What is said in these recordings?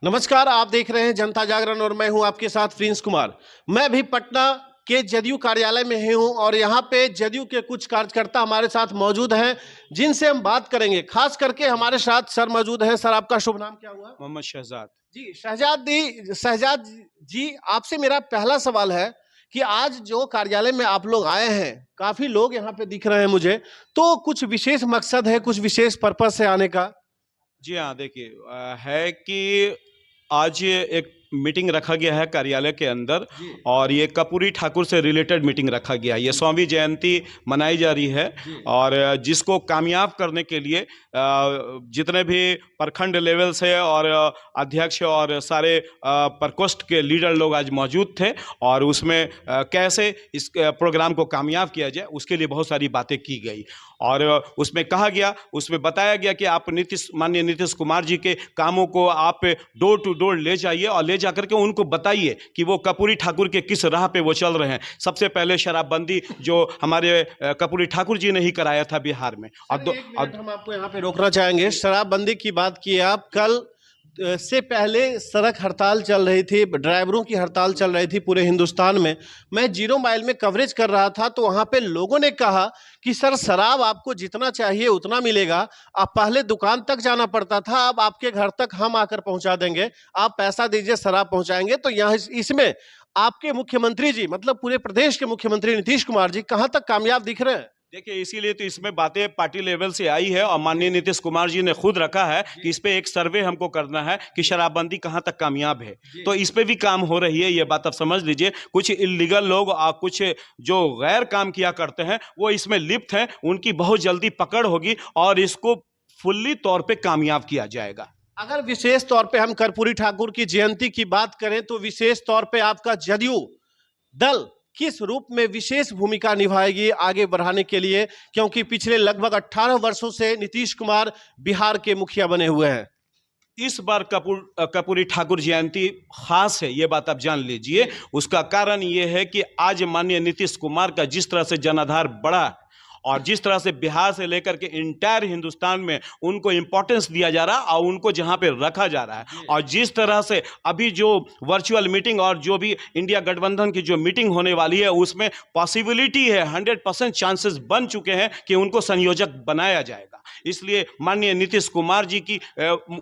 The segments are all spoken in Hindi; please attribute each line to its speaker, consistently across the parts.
Speaker 1: नमस्कार, आप देख रहे हैं जनता जागरण और मैं हूं आपके साथ प्रिंस कुमार। मैं भी पटना के जदयू कार्यालय में ही हूं और यहां पे जदयू के कुछ कार्यकर्ता हमारे साथ मौजूद हैं जिनसे हम बात करेंगे। खास करके हमारे साथ सर मौजूद हैं। सर, आपका शुभ नाम क्या हुआ?
Speaker 2: मोहम्मद शहजाद।
Speaker 1: जी, शहजाद जी, आपसे मेरा पहला सवाल है कि आज जो कार्यालय में आप लोग आए हैं, काफी लोग यहाँ पे दिख रहे हैं मुझे, तो कुछ विशेष मकसद है, कुछ विशेष पर्पज से आने का?
Speaker 2: जी हाँ, देखिए है कि आज एक मीटिंग रखा गया है कार्यालय के अंदर
Speaker 1: जी।
Speaker 2: और ये कर्पूरी ठाकुर से रिलेटेड मीटिंग रखा गया है। ये स्वामी जयंती मनाई जा रही है और जिसको कामयाब करने के लिए जितने भी प्रखंड लेवल से और अध्यक्ष और सारे प्रकोष्ठ के लीडर लोग आज मौजूद थे और उसमें कैसे इस प्रोग्राम को कामयाब किया जाए उसके लिए बहुत सारी बातें की गई और उसमें कहा गया, उसमें बताया गया कि आप माननीय नीतीश कुमार जी के कामों को आप डोर टू डोर ले जाइए और ले जाकर के उनको बताइए कि वो कर्पूरी ठाकुर के किस राह पे वो चल रहे हैं। सबसे पहले शराबबंदी जो हमारे कर्पूरी ठाकुर जी ने ही कराया था बिहार में।
Speaker 1: और हम आपको यहाँ पे रोकना चाहेंगे। शराबबंदी की बात की आप, कल से पहले सड़क हड़ताल चल रही थी, ड्राइवरों की हड़ताल चल रही थी पूरे हिंदुस्तान में। मैं 0 माइल में कवरेज कर रहा था तो वहाँ पे लोगों ने कहा कि सर, शराब आपको जितना चाहिए उतना मिलेगा। आप पहले दुकान तक जाना पड़ता था, अब आपके घर तक हम आकर पहुंचा देंगे। आप पैसा दीजिए, शराब पहुंचाएंगे। तो यहाँ इसमें आपके मुख्यमंत्री जी, मतलब पूरे प्रदेश के मुख्यमंत्री नीतीश कुमार जी कहाँ तक कामयाब दिख रहे हैं?
Speaker 2: देखिए, इसीलिए तो इसमें बातें पार्टी लेवल से आई है और माननीय नीतीश कुमार जी ने खुद रखा है कि इस पे एक सर्वे हमको करना है कि शराबबंदी कहां तक कामयाब है। तो इस पे भी काम हो रही है, ये बात आप समझ लीजिए। कुछ इलीगल लोग और कुछ जो गैर काम किया करते हैं वो इसमें लिप्त हैं, उनकी बहुत जल्दी पकड़ होगी और इसको फुल्ली तौर पे कामयाब किया जाएगा।
Speaker 1: अगर विशेष तौर पे हम कर्पूरी ठाकुर की जयंती की बात करें तो विशेष तौर पे आपका जदयू दल किस रूप में विशेष भूमिका निभाएगी आगे बढ़ाने के लिए, क्योंकि पिछले लगभग 18 वर्षों से नीतीश कुमार बिहार के मुखिया बने हुए हैं।
Speaker 2: इस बार कर्पूरी ठाकुर जयंती खास है, ये बात आप जान लीजिए। उसका कारण ये है कि आज माननीय नीतीश कुमार का जिस तरह से जनाधार बढ़ा और जिस तरह से बिहार से लेकर के इंटायर हिंदुस्तान में उनको इंपॉर्टेंस दिया जा रहा है और उनको जहां पे रखा जा रहा है, और जिस तरह से अभी जो वर्चुअल मीटिंग और जो भी इंडिया गठबंधन की जो मीटिंग होने वाली है उसमें पॉसिबिलिटी है, 100% चांसेस बन चुके हैं कि उनको संयोजक बनाया जाएगा। इसलिए माननीय नीतीश कुमार जी की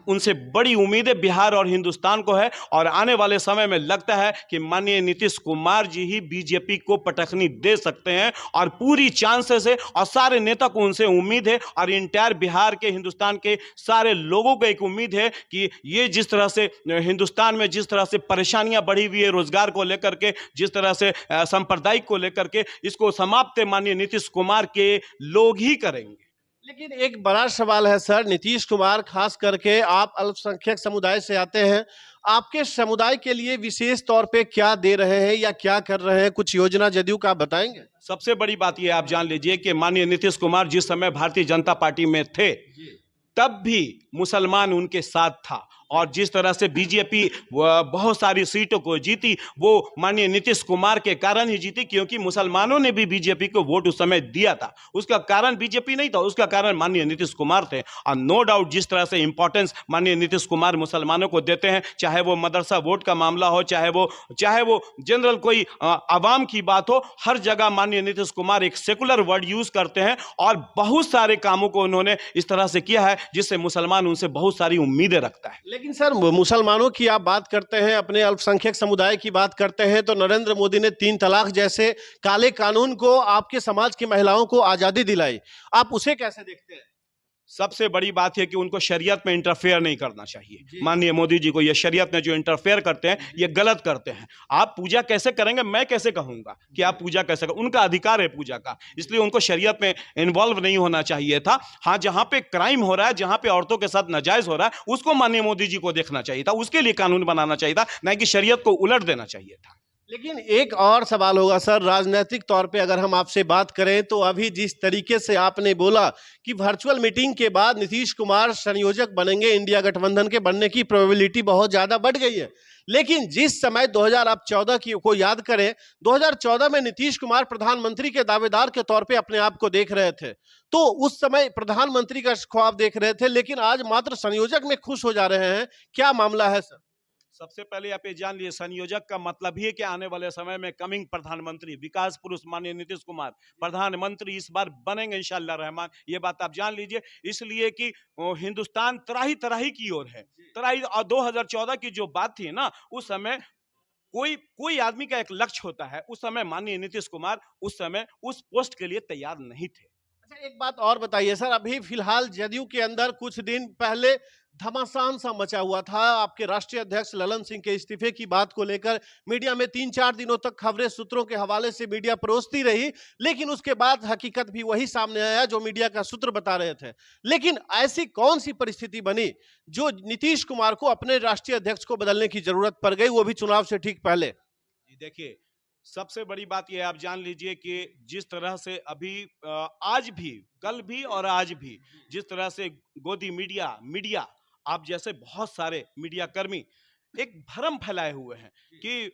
Speaker 2: उनसे बड़ी उम्मीदें बिहार और हिंदुस्तान को है और आने वाले समय में लगता है कि माननीय नीतीश कुमार जी ही बीजेपी को पटखनी दे सकते हैं और पूरी चांसेस है और सारे नेता को उनसे उम्मीद है और इंटायर बिहार के, हिंदुस्तान के सारे लोगों को एक उम्मीद है कि ये जिस तरह से हिंदुस्तान में जिस तरह से परेशानियां बढ़ी हुई है रोजगार को लेकर के, जिस तरह से सांप्रदायिक को लेकर के, इसको समाप्त माननीय नीतीश कुमार के लोग ही करेंगे।
Speaker 1: लेकिन एक बड़ा सवाल है सर, नीतीश कुमार, खास करके आप अल्पसंख्यक समुदाय से आते हैं, आपके समुदाय के लिए विशेष तौर पे क्या दे रहे हैं या क्या कर रहे हैं? कुछ योजना जदयू का आप बताएंगे?
Speaker 2: सबसे बड़ी बात यह आप जान लीजिए कि माननीय नीतीश कुमार जिस समय भारतीय जनता पार्टी में थे तब भी मुसलमान उनके साथ था और जिस तरह से बीजेपी बहुत सारी सीटों को जीती वो माननीय नीतीश कुमार के कारण ही जीती, क्योंकि मुसलमानों ने भी बीजेपी को वोट उस समय दिया था। उसका कारण बीजेपी नहीं था, उसका कारण माननीय नीतीश कुमार थे। और नो डाउट जिस तरह से इंपॉर्टेंस माननीय नीतीश कुमार मुसलमानों को देते हैं, चाहे वो मदरसा वोट का मामला हो, चाहे वो जनरल कोई आवाम की बात हो, हर जगह माननीय नीतीश कुमार एक सेकुलर वर्ड यूज करते हैं और बहुत सारे कामों को उन्होंने इस तरह से किया है जिससे मुसलमान उनसे बहुत सारी उम्मीदें रखता है।
Speaker 1: लेकिन सर, मुसलमानों की आप बात करते हैं, अपने अल्पसंख्यक समुदाय की बात करते हैं, तो नरेंद्र मोदी ने 3 तलाक जैसे काले कानून को आपके समाज की महिलाओं को आजादी दिलाई। आप उसे कैसे देखते हैं?
Speaker 2: सबसे बड़ी बात है कि उनको शरीयत में इंटरफेयर नहीं करना चाहिए। माननीय मोदी जी को ये शरीयत में जो इंटरफेयर करते हैं ये गलत करते हैं। आप पूजा कैसे करेंगे, मैं कैसे कहूंगा कि आप पूजा कैसे करें? उनका अधिकार है पूजा का, इसलिए उनको शरीयत में इन्वॉल्व नहीं होना चाहिए था। हाँ, जहां पे क्राइम हो रहा है, जहां पे औरतों के साथ नाजायज हो रहा है, उसको माननीय मोदी जी को देखना चाहिए था, उसके लिए कानून बनाना चाहिए था, नहीं कि शरीयत को उलट देना चाहिए था।
Speaker 1: लेकिन एक और सवाल होगा सर, राजनीतिक तौर पे अगर हम आपसे बात करें तो अभी जिस तरीके से आपने बोला कि वर्चुअल मीटिंग के बाद नीतीश कुमार संयोजक बनेंगे, इंडिया गठबंधन के बनने की प्रोबेबिलिटी बहुत ज्यादा बढ़ गई है। लेकिन जिस समय 2014 की को याद करें, 2014 में नीतीश कुमार प्रधानमंत्री के दावेदार के तौर पे अपने आप को देख रहे थे, तो उस समय प्रधानमंत्री का ख्वाब देख रहे थे, लेकिन आज मात्र संयोजक में खुश हो जा रहे हैं। क्या मामला है सर?
Speaker 2: सबसे पहले आप ये जान लिए, संयोजक का मतलब ही है कि आने वाले समय में कमिंग प्रधानमंत्री, विकास पुरुष माननीय नीतीश कुमार प्रधानमंत्री इस बार बनेंगे इंशाल्लाह रहमान, ये बात आप जान लीजिए। इसलिए कि हिंदुस्तान तराही तराही की ओर है, तराही। और 2014 की जो बात थी ना, उस समय कोई कोई आदमी का एक लक्ष्य होता है, उस समय माननीय नीतीश कुमार उस समय उस पोस्ट के लिए तैयार नहीं थे।
Speaker 1: अच्छा, एक बात और बताइए सर, अभी फिलहाल जदयू के अंदर कुछ दिन पहले घमासान सा मचा हुआ था आपके राष्ट्रीय अध्यक्ष ललन सिंह के इस्तीफे की बात को लेकर। मीडिया में 3-4 दिनों तक खबरें सूत्रों के हवाले से मीडिया परोसती रही, लेकिन उसके बाद हकीकत भी वही सामने आया जो मीडिया का सूत्र बता रहे थे। लेकिन ऐसी कौन सी परिस्थिति बनी जो नीतीश कुमार को अपने राष्ट्रीय अध्यक्ष को बदलने की जरूरत पड़ गई, वो भी चुनाव से ठीक पहले?
Speaker 2: जी देखिए, सबसे बड़ी बात यह आप जान लीजिए कि जिस तरह से अभी आज भी, कल भी और आज भी जिस तरह से गोदी मीडिया मीडिया आप जैसे बहुत सारे मीडिया कर्मी एक भ्रम फैलाए हुए हैं कि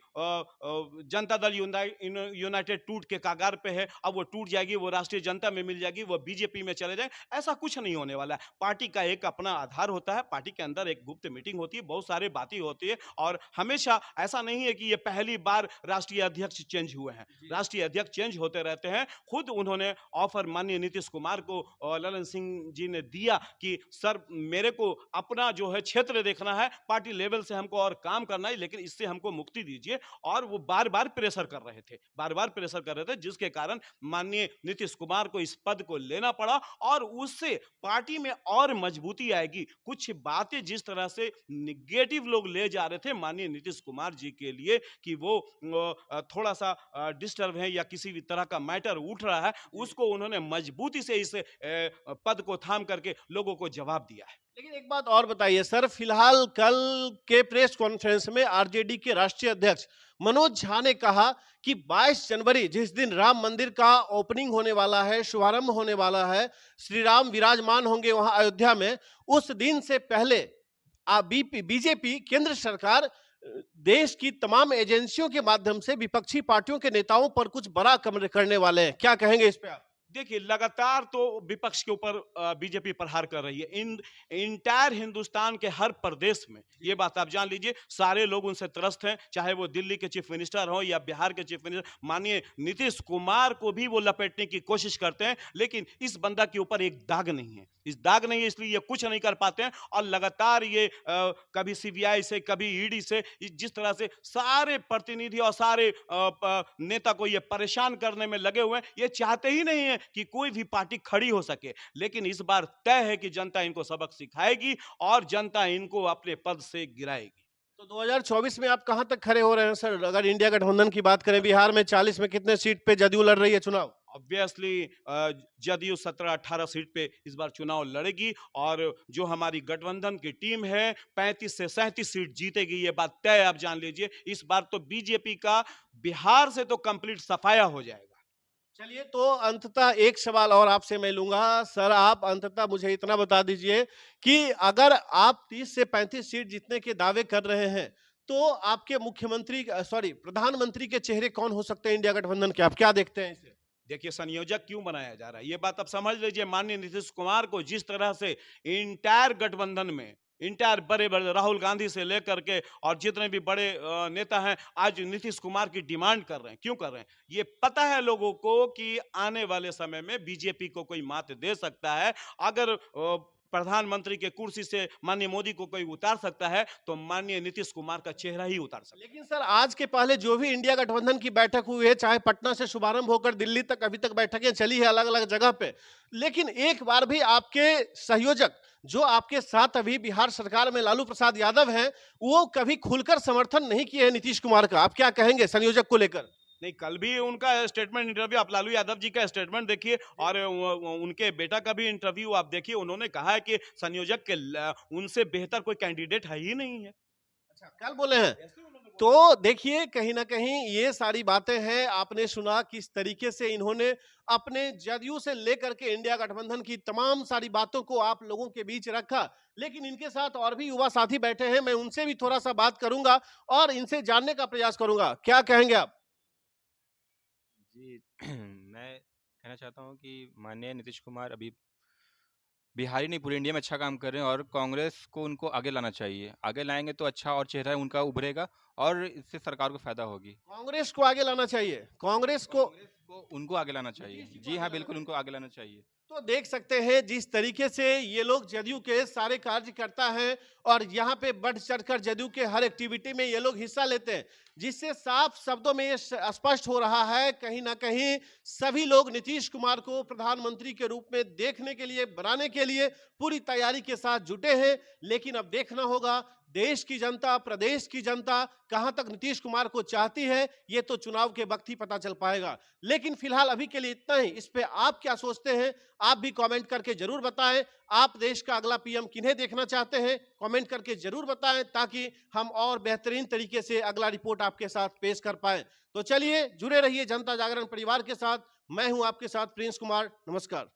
Speaker 2: जनता दल यूनाइटेड टूट के कागार पे है, अब वो टूट जाएगी, वो राष्ट्रीय जनता में मिल जाएगी, वो बीजेपी में चले जाए। ऐसा कुछ नहीं होने वाला है। पार्टी का एक अपना आधार होता है, पार्टी के अंदर एक गुप्त मीटिंग होती है, बहुत सारी बातें होती है, और हमेशा ऐसा नहीं है कि ये पहली बार राष्ट्रीय अध्यक्ष चेंज हुए हैं। राष्ट्रीय अध्यक्ष चेंज होते रहते हैं। खुद उन्होंने ऑफर माननीय नीतीश कुमार को ललन सिंह जी ने दिया कि सर मेरे को अपना जो है क्षेत्र देखना है, पार्टी लेवल से हमको और काम करना है, लेकिन इससे हमको मुक्ति दीजिए। और वो बार बार प्रेशर कर रहे थे, बार बार प्रेशर कर रहे थे, जिसके कारण माननीय नीतीश कुमार को इस पद को लेना पड़ा, और उससे पार्टी में और मजबूती आएगी। कुछ बातें जिस तरह से निगेटिव लोग ले जा रहे थे माननीय नीतीश कुमार जी के लिए कि वो थोड़ा सा डिस्टर्ब है या किसी भी तरह का मैटर उठ रहा है, उसको उन्होंने मजबूती से इस पद को थाम करके लोगों को जवाब दिया है।
Speaker 1: लेकिन एक बात और बताइए सर, फिलहाल कल के प्रेस कॉन्फ्रेंस में आरजेडी के राष्ट्रीय अध्यक्ष मनोज झा ने कहा कि 22 जनवरी जिस दिन राम मंदिर का ओपनिंग होने वाला है, शुभारंभ होने वाला है, श्री राम विराजमान होंगे वहां अयोध्या में, उस दिन से पहले बीजेपी केंद्र सरकार देश की तमाम एजेंसियों के माध्यम से विपक्षी पार्टियों के नेताओं पर कुछ बड़ा कम करने वाले हैं। क्या कहेंगे इस पे आप?
Speaker 2: देखिए, लगातार तो विपक्ष के ऊपर बीजेपी प्रहार कर रही है। इंटायर हिंदुस्तान के हर प्रदेश में ये बात आप जान लीजिए, सारे लोग उनसे त्रस्त हैं, चाहे वो दिल्ली के चीफ मिनिस्टर हो या बिहार के चीफ मिनिस्टर। माननीय नीतीश कुमार को भी वो लपेटने की कोशिश करते हैं, लेकिन इस बंदा के ऊपर एक दाग नहीं है, इस दाग नहीं है, इसलिए ये कुछ नहीं कर पाते हैं। और लगातार ये कभी सीबीआई से, कभी ईडी से, जिस तरह से सारे प्रतिनिधि और सारे नेता को ये परेशान करने में लगे हुए हैं, ये चाहते ही नहीं है कि कोई भी पार्टी खड़ी हो सके। लेकिन इस बार तय है कि जनता इनको सबक सिखाएगी और जनता इनको अपने पद से गिराएगी।
Speaker 1: तो 2024 में आप कहां तक खड़े हो रहे हैं सर? अगर इंडिया गठबंधन की बात करें, बिहार में 40 में कितने सीट पे जदयू लड़ रही है चुनाव?
Speaker 2: ऑब्वियसली जदयू 17-18 सीट पे इस बार चुनाव लड़ेगी, और जो हमारी गठबंधन की टीम है 35 से 37 सीट जीतेगी, ये बात तय आप जान लीजिए। इस बार तो बीजेपी का बिहार से तो कंप्लीट सफाया हो जाएगा।
Speaker 1: चलिए, तो अंततः एक सवाल और आपसे मैं लूंगा सर, आप अंततः मुझे इतना बता दीजिए कि अगर आप 30 से 35 सीट जीतने के दावे कर रहे हैं, तो आपके प्रधानमंत्री के चेहरे कौन हो सकते हैं इंडिया गठबंधन के? आप क्या देखते हैं इसे?
Speaker 2: देखिए, संयोजक क्यों बनाया जा रहा है ये बात आप समझ लीजिए। माननीय नीतीश कुमार को जिस तरह से इंटायर गठबंधन में, इंटायर बड़े बड़े राहुल गांधी से लेकर के और जितने भी बड़े नेता हैं, आज नीतीश कुमार की डिमांड कर रहे हैं। क्यों कर रहे हैं? ये पता है लोगों को कि आने वाले समय में बीजेपी को कोई मात दे सकता है। अगर प्रधानमंत्री के कुर्सी से माननीय मोदी को कोई उतार सकता है, तो माननीय नीतीश कुमार का चेहरा ही उतार सकता है।
Speaker 1: लेकिन सर, आज के पहले जो भी इंडिया गठबंधन की बैठक हुई है, चाहे पटना से शुभारंभ होकर दिल्ली तक अभी तक बैठकें चली है अलग अलग जगह पे, लेकिन एक बार भी आपके सहयोजक जो आपके साथ अभी बिहार सरकार में लालू प्रसाद यादव हैं, वो कभी खुलकर समर्थन नहीं किए हैं नीतीश कुमार का। आप क्या कहेंगे संयोजक को लेकर?
Speaker 2: नहीं, कल भी उनका स्टेटमेंट इंटरव्यू आप लालू यादव जी का स्टेटमेंट देखिए, और उनके बेटा का भी इंटरव्यू आप देखिए। उन्होंने कहा है कि संयोजक के उनसे बेहतर कोई कैंडिडेट है ही नहीं है।
Speaker 1: अच्छा, कल बोले हैं? तो देखिए, कहीं ना कहीं ये सारी बातें हैं। आपने सुना किस तरीके से इन्होंने अपने जदयू से लेकर के इंडिया गठबंधन की तमाम सारी बातों को आप लोगों के बीच रखा। लेकिन इनके साथ और भी युवा साथी बैठे हैं, मैं उनसे भी थोड़ा सा बात करूंगा और इनसे जानने का प्रयास करूंगा। क्या कहेंगे आप?
Speaker 3: जी मैं कहना चाहता हूँ कि माननीय नीतीश कुमार अभी बिहारी नहीं पूरे इंडिया में अच्छा काम कर रहे हैं और कांग्रेस को उनको आगे लाना चाहिए। आगे लाएंगे तो अच्छा और चेहरा उनका उभरेगा और इससे सरकार को फायदा होगी।
Speaker 1: कांग्रेस को आगे लाना चाहिए, कांग्रेस को।
Speaker 3: कांग्रेस को उनको आगे लाना चाहिए। जी हाँ, बिल्कुल उनको आगे लाना चाहिए।
Speaker 1: तो देख सकते हैं जिस तरीके से ये लोग जदयू के सारे कार्यकर्ता हैं और यहाँ पे बढ़ चढ़कर जदयू के हर एक्टिविटी में ये लोग हिस्सा लेते हैं, जिससे साफ शब्दों में ये स्पष्ट हो रहा है कहीं ना कहीं सभी लोग नीतीश कुमार को प्रधानमंत्री के रूप में देखने के लिए, बनाने के लिए पूरी तैयारी के साथ जुटे हैं। लेकिन अब देखना होगा देश की जनता, प्रदेश की जनता कहां तक नीतीश कुमार को चाहती है, ये तो चुनाव के वक्त ही पता चल पाएगा। लेकिन फिलहाल अभी के लिए इतना ही। इस पे आप क्या सोचते हैं, आप भी कमेंट करके जरूर बताएं। आप देश का अगला पीएम किन्हें देखना चाहते हैं, कमेंट करके जरूर बताएं, ताकि हम और बेहतरीन तरीके से अगला रिपोर्ट आपके साथ पेश कर पाए। तो चलिए जुड़े रहिए जनता जागरण परिवार के साथ। मैं हूं आपके साथ प्रिंस कुमार। नमस्कार।